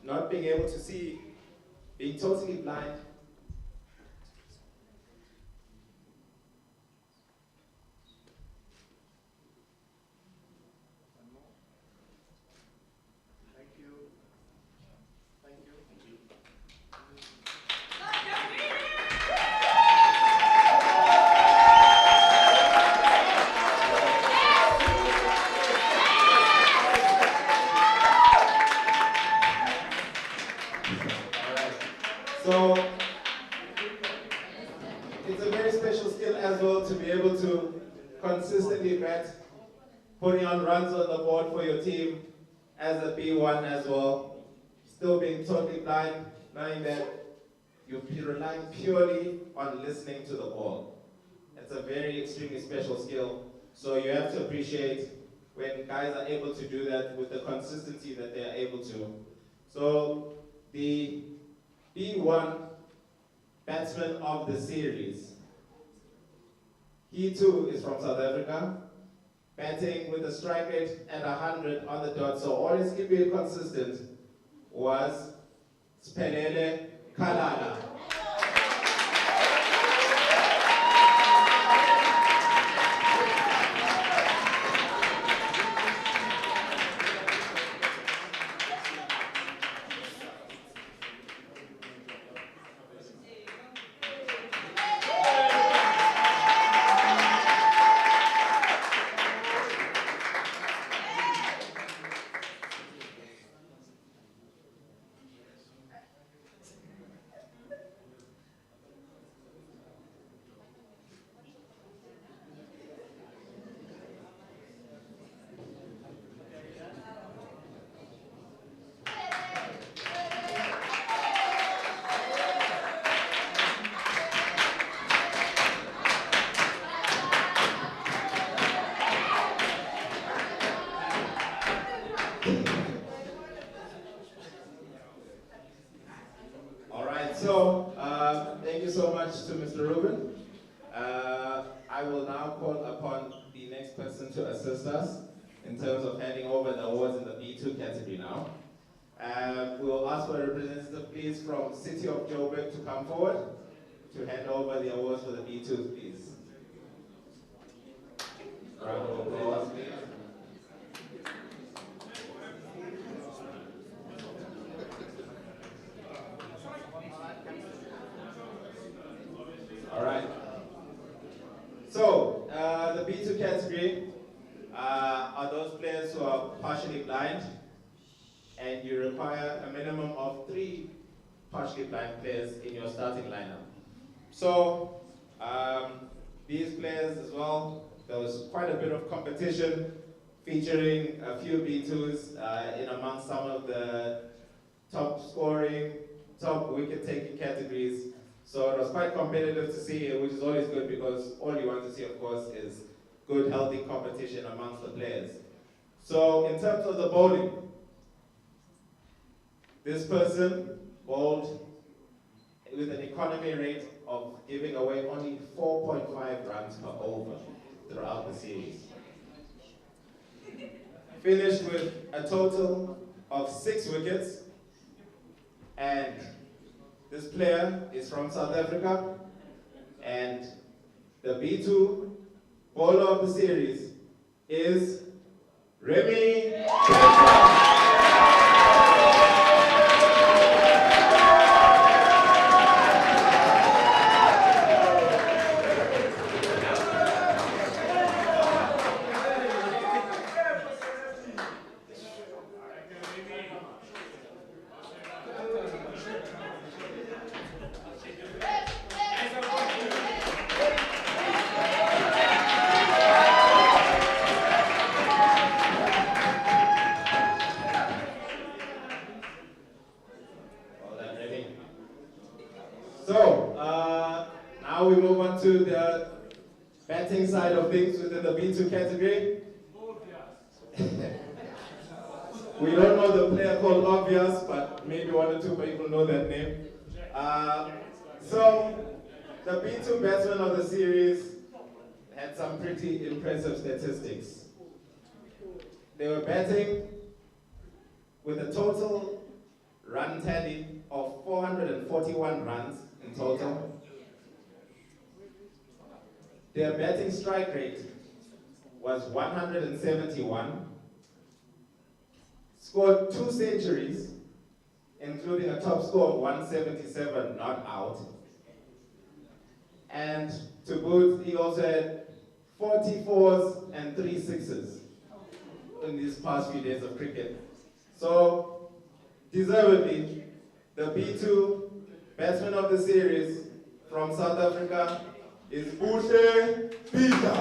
not being able to see, being totally blind. putting on runs on the board for your team as a B1 as well, still being totally blind, knowing that you're relying purely on listening to the ball. It's a very extremely special skill, so you have to appreciate when guys are able to do that with the consistency that they are able to. So the B1 batsman of the series, he too is from South Africa, batting with a strike rate at 100 on the dot. So always keeping it consistent was Siphelele Khalala. Thank you so much to Mr. Rubin. I will now call upon the next person to assist us in terms of handing over the awards in the B2 category now. We will ask for a representative, please, from City of Joburg to come forward to hand over the awards for the B2s, please. Round of applause, please. All right. So, the B2 category are those players who are partially blind, and you require a minimum of 3 partially blind players in your starting lineup. So, these players as well, there was quite a bit of competition featuring a few B2s in amongst some of the top scoring, top wicket taking categories. So it was quite competitive to see, which is always good because all you want to see, of course, is good, healthy competition amongst the players. So in terms of the bowling, this person bowled with an economy rate of giving away only 4.5 runs per over throughout the series. Finished with a total of 6 wickets, and this player is from South Africa, and the B2 bowler of the series is Remy. So, now we move on to the batting side of things within the B2 category. We don't know the player called Obvious, but maybe 1 or 2 people know that name. So, the B2 batsman of the series had some pretty impressive statistics. They were batting with a total run tally of 441 runs in total. Their batting strike rate was 171. Scored 2 centuries, including a top score of 177 not out. And to boot, he also had 44s and 3 sixes in these past few days of cricket. So, deservedly, the B2 batsman of the series from South Africa is Buhle Peter.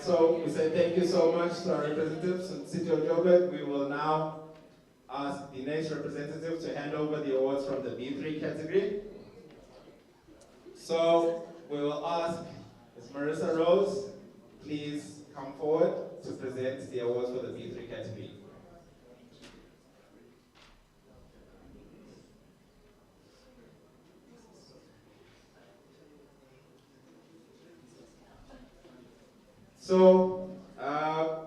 so we say thank you so much to our representatives in the City of Joburg. We will now ask the next representative to hand over the awards from the B3 category. So we will ask Ms. Marissa Rose, please come forward to present the awards for the B3 category. So,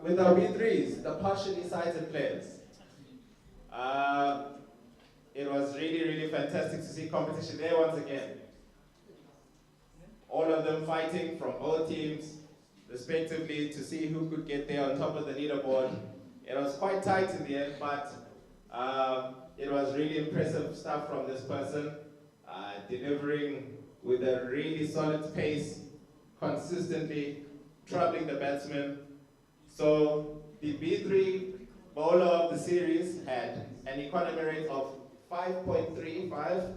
with our B3s, the partially sighted players, it was really, really fantastic to see competition there once again. All of them fighting from both teams, respectively, to see who could get there on top of the leaderboard. It was quite tight in the end, but it was really impressive stuff from this person, delivering with a really solid pace, consistently troubling the batsmen. So the B3 bowler of the series had an economy rate of 5.35,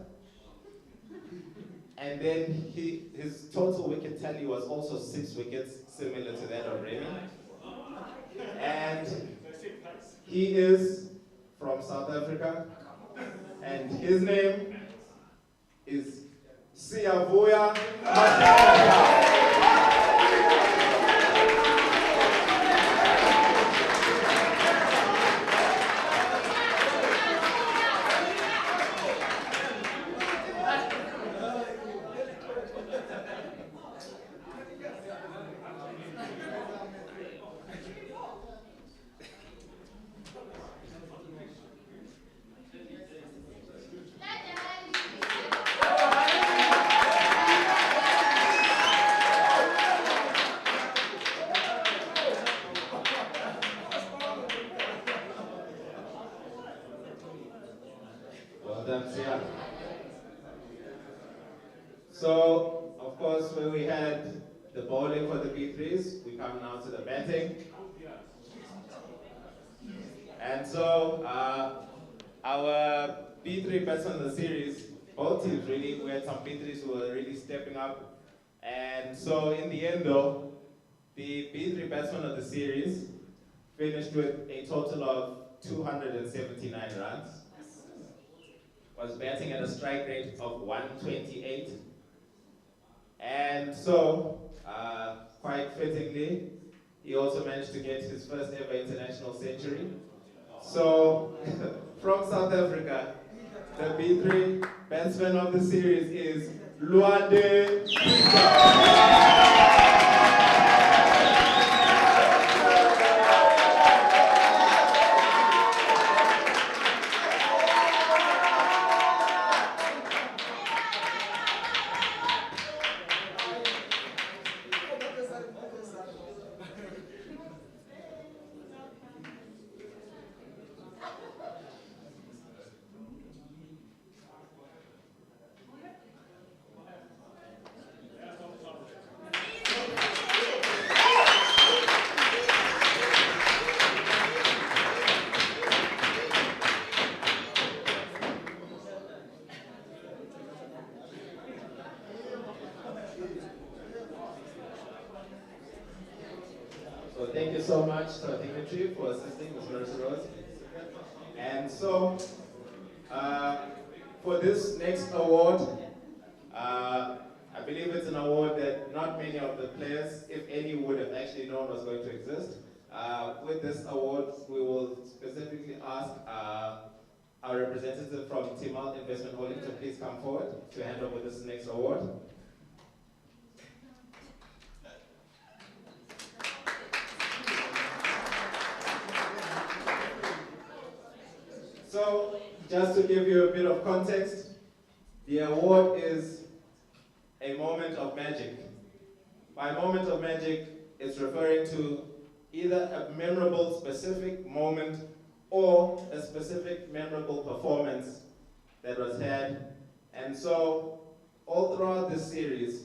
and then his total wicket tally was also 6 wickets, similar to that of Remy. And he is from South Africa, and his name is Siyavuya Madada. So, of course, when we had the bowling for the B3s, we come now to the batting. And so, our B3 batsmen in the series, both teams really, we had some B3s who were really stepping up. And so, in the end though, the B3 batsman of the series finished with a total of 279 runs, was batting at a strike rate of 128. And so, quite fittingly, he also managed to get his first ever international century. So, from South Africa, the B3 batsman of the series is Luande Pika. So thank you so much to our dignitary for assisting Ms. Marissa Rose. And so, for this next award, I believe it's an award that not many of the players, if any, would have actually known was going to exist. With this award, we will specifically ask our representative from Timalt Investment Holding to please come forward to hand over this next award. So, just to give you a bit of context, the award is a moment of magic. By moment of magic, it's referring to either a memorable specific moment or a specific memorable performance that was had. And so, all throughout this series,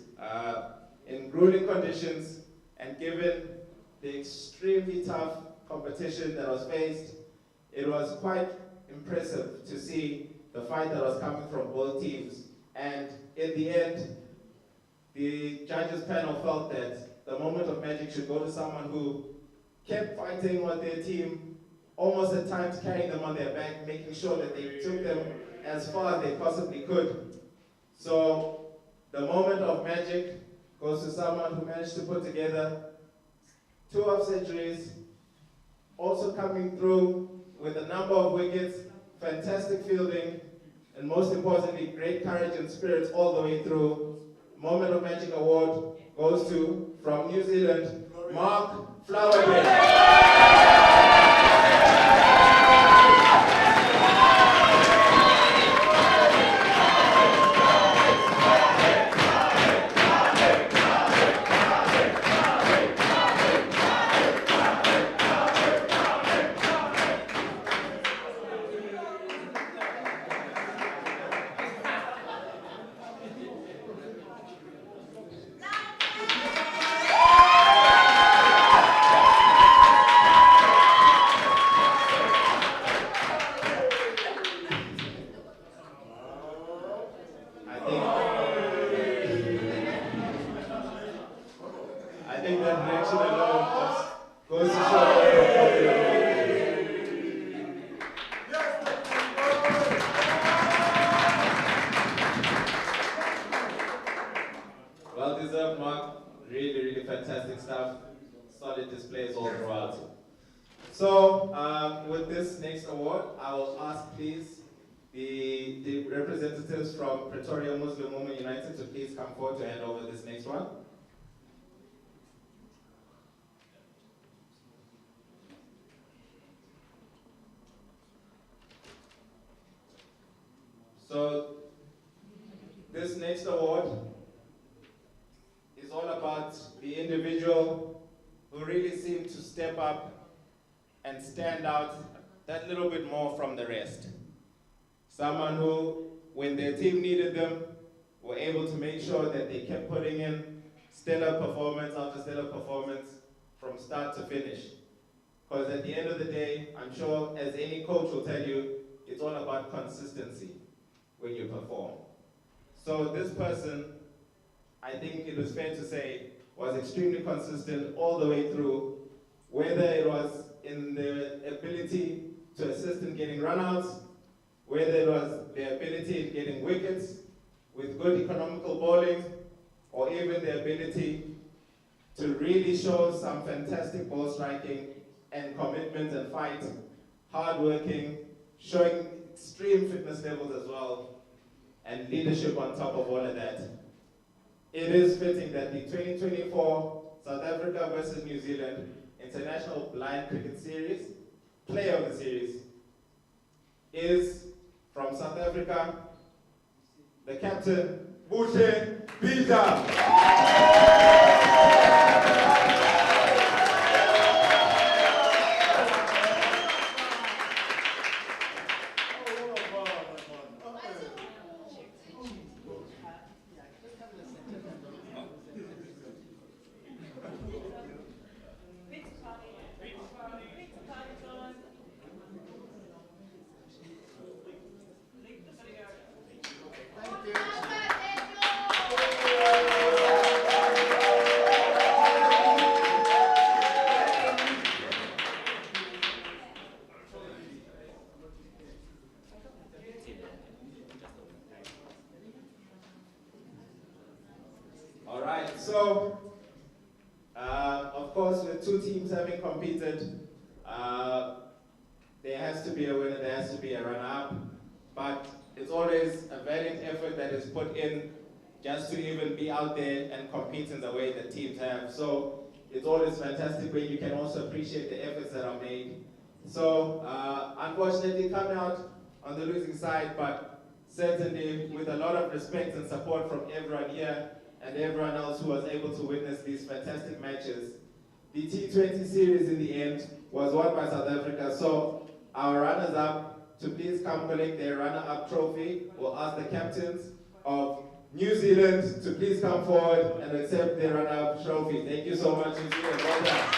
in grueling conditions and given the extremely tough competition that was faced, it was quite impressive to see the fight that was coming from both teams. And in the end, the judges panel felt that the moment of magic should go to someone who kept fighting with their team, almost at times carrying them on their back, making sure that they took them as far as they possibly could. So the moment of magic goes to someone who managed to put together 2 off-centuries, also coming through with a number of wickets, fantastic fielding, and most importantly, great courage and spirit all the way through. Moment of Magic Award goes to, from New Zealand, Mark Flowerdeck. I think that reaction alone just goes to show how popular well deserved, Mark. Really, really fantastic stuff. Solid displays all throughout. So, with this next award, I will ask, please, the representatives from Pretoria Muslim Women United to please come forward to hand over this next one. So, this next award is all about the individual who really seemed to step up and stand out that little bit more from the rest. Someone who, when their team needed them, were able to make sure that they kept putting in stellar performance after stellar performance from start to finish. Because at the end of the day, I'm sure as any coach will tell you, it's all about consistency when you perform. So this person, I think it was fair to say, was extremely consistent all the way through, whether it was in the ability to assist in getting runouts, whether it was the ability in getting wickets with good economical bowling, or even the ability to really show some fantastic ball striking and commitment and fight, hard working, showing extreme fitness levels as well, and leadership on top of all of that. It is fitting that the 2024 South Africa versus New Zealand International Blind Cricket Series, Player of the Series, is from South Africa, the captain, Bushe Bija. All right, so of course, with 2 teams having competed, there has to be a winner, there has to be a runner-up, but it's always a valiant effort that is put in just to even be out there and compete in the way that teams have. So it's always fantastic when you can also appreciate the efforts that are made. So unfortunately, coming out on the losing side, but certainly with a lot of respect and support from everyone here and everyone else who was able to witness these fantastic matches. The T20 series in the end was won by South Africa, so our runners-up to please come collect their runner-up trophy. We'll ask the captains of New Zealand to please come forward and accept their runner-up trophy. Thank you so much, New Zealand. Well done.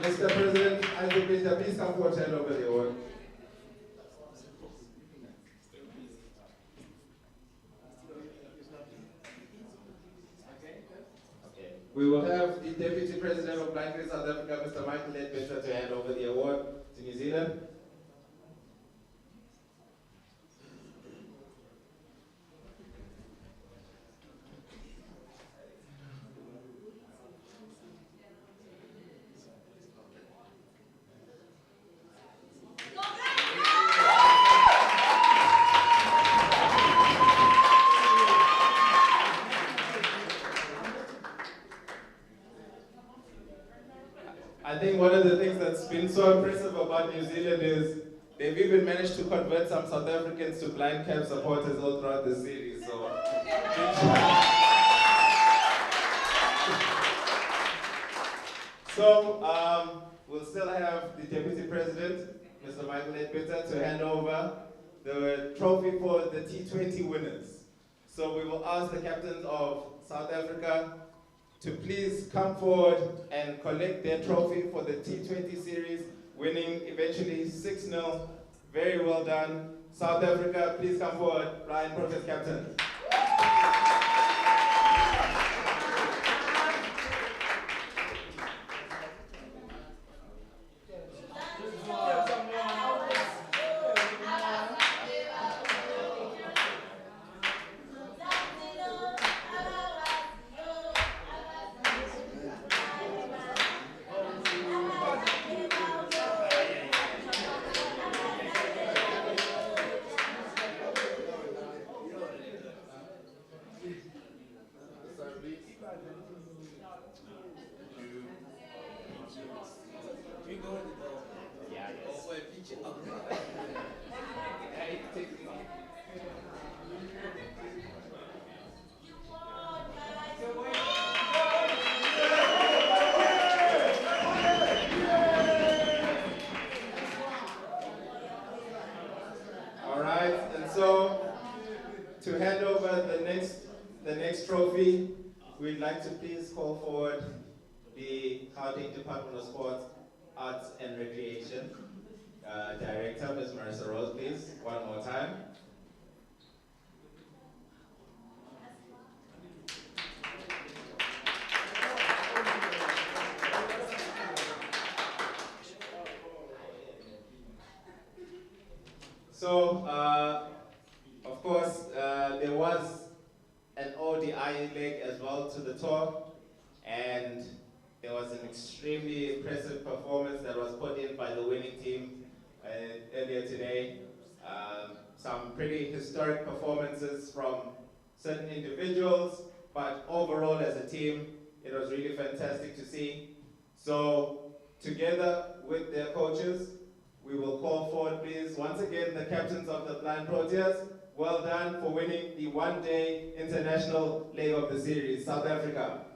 Mr. President, Isaac Peter, please come forward and hand over the award. Okay. We will have the Deputy President of Blind Care South Africa, Mr. Michael Ledbetter, to hand over the award to New Zealand. I think one of the things that's been so impressive about New Zealand is they've even managed to convert some South Africans to blind camp supporters all throughout the series. So, we'll still have the Deputy President, Mr. Michael Ledbetter, to hand over the trophy for the T20 winners. So we will ask the captains of South Africa to please come forward and collect their trophy for the T20 series, winning eventually 6-0. Very well done. South Africa, please come forward. Brian, protest captain. To hand over the next trophy, we'd like to please call forward the Gauteng Department of Sports, Arts and Recreation Director, Ms. Marissa Rose, please, one more time. So, of course, there was an ODI leg as well to the tour, and there was an extremely impressive performance that was put in by the winning team earlier today. Some pretty historic performances from certain individuals, but overall as a team, it was really fantastic to see. So, together with their coaches, we will call forward, please, once again, the captains of the Blind Proteas. Well done for winning the one-day international leg of the series, South Africa.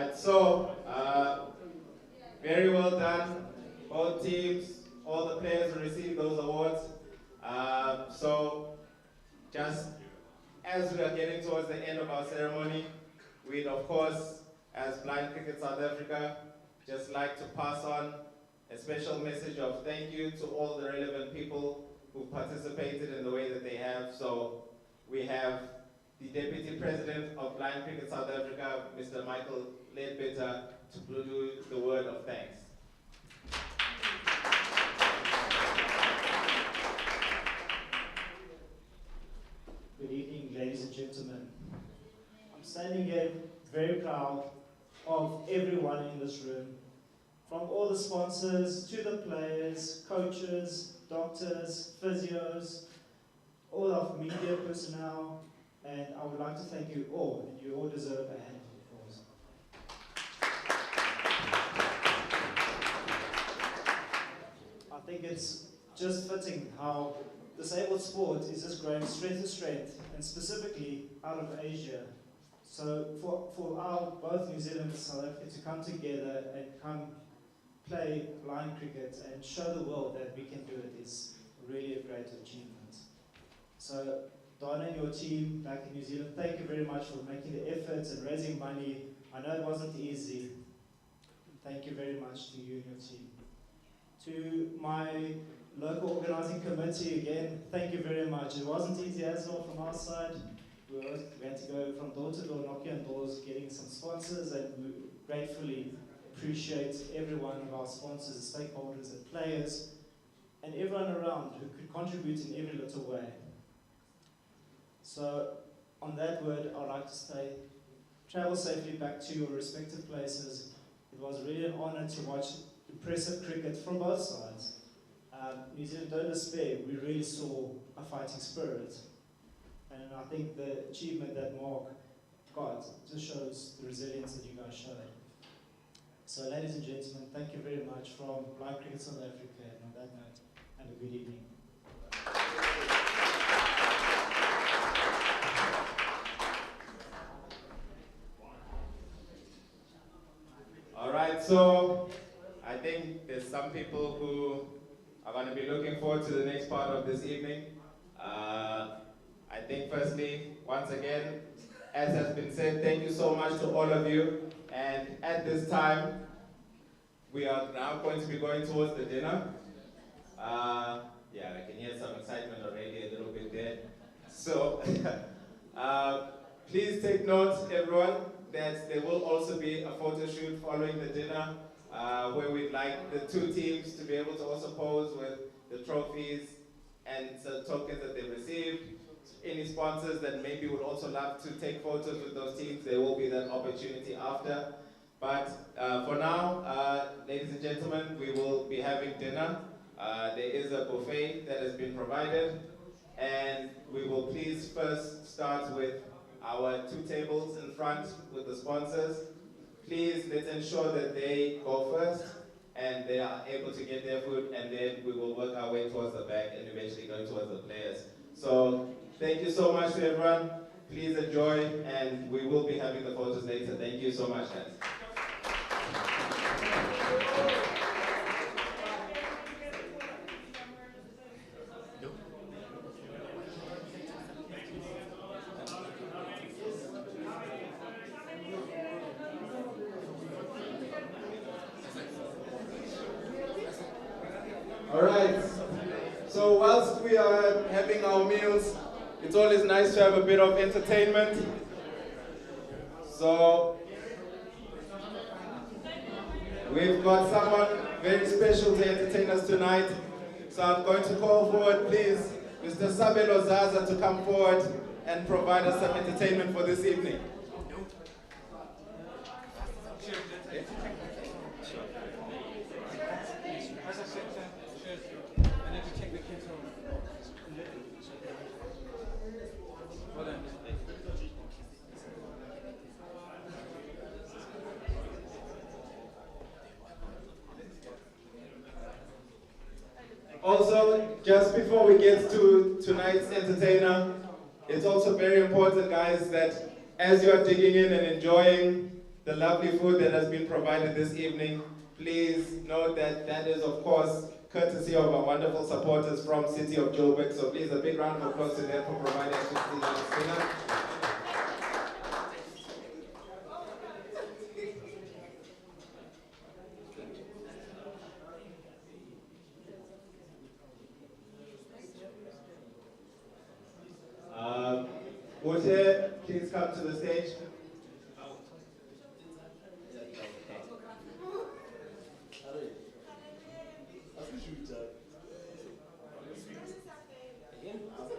right, so very well done, both teams, all the players who received those awards. So just as we are getting towards the end of our ceremony, we'd of course, as Blind Cricket South Africa, just like to pass on a special message of thank you to all the relevant people who participated in the way that they have. So we have the Deputy President of Blind Cricket South Africa, Mr. Michael Ledbetter, to do the word of thanks. Good evening, ladies and gentlemen. I'm standing here very proud of everyone in this room, from all the sponsors to the players, coaches, doctors, physios, all of media personnel, and I would like to thank you all, and you all deserve a hand of applause. I think it's just fitting how disabled sport is just growing strength to strength, and specifically out of Asia. So for our both New Zealand and South Africa to come together and come play blind cricket and show the world that we can do it is really a great achievement. So Donna and your team back in New Zealand, thank you very much for making the efforts and raising money. I know it wasn't easy. Thank you very much to you and your team. To my local organizing committee, again, thank you very much. It wasn't easy as well from our side. We had to go from door to door, knocking on doors, getting some sponsors, and we gratefully appreciate every one of our sponsors, stakeholders, and players, and everyone around who could contribute in every little way. So, on that word, I'd like to say, travel safely back to your respective places. It was really an honor to watch impressive cricket from both sides. New Zealand, don't despair. We really saw a fighting spirit. And I think the achievement that Mark got just shows the resilience that you guys showed. So ladies and gentlemen, thank you very much from Blind Cricket South Africa. And on that note, have a good evening. All right, so I think there's some people who are going to be looking forward to the next part of this evening. I think firstly, once again, as has been said, thank you so much to all of you. And at this time, we are now going to be going towards the dinner. Yeah, I can hear some excitement already a little bit there. So, please take note, everyone, that there will also be a photo shoot following the dinner, where we'd like the two teams to be able to also pose with the trophies and some tokens that they've received. Any sponsors that maybe would also love to take photos with those teams, there will be that opportunity after. But for now, ladies and gentlemen, we will be having dinner. There is a buffet that has been provided, and we will please first start with our two tables in front with the sponsors. Please let's ensure that they go first and they are able to get their food, and then we will work our way towards the back and eventually go towards the players. So thank you so much to everyone. Please enjoy, and we will be having the photos later. Thank you so much, guys. All right, so whilst we are having our meals, it's always nice to have a bit of entertainment. So we've got someone very special to entertain us tonight. So I'm going to call forward, please, Mr. Sabelo Zaza to come forward and provide us some entertainment for this evening. Also, just before we get to tonight's entertainer, it's also very important, guys, that as you are digging in and enjoying the lovely food that has been provided this evening. Please note that that is, of course, courtesy of our wonderful supporters from City of Joburg. So please, a big round of applause to them for providing us with this dinner. Would please come to the stage.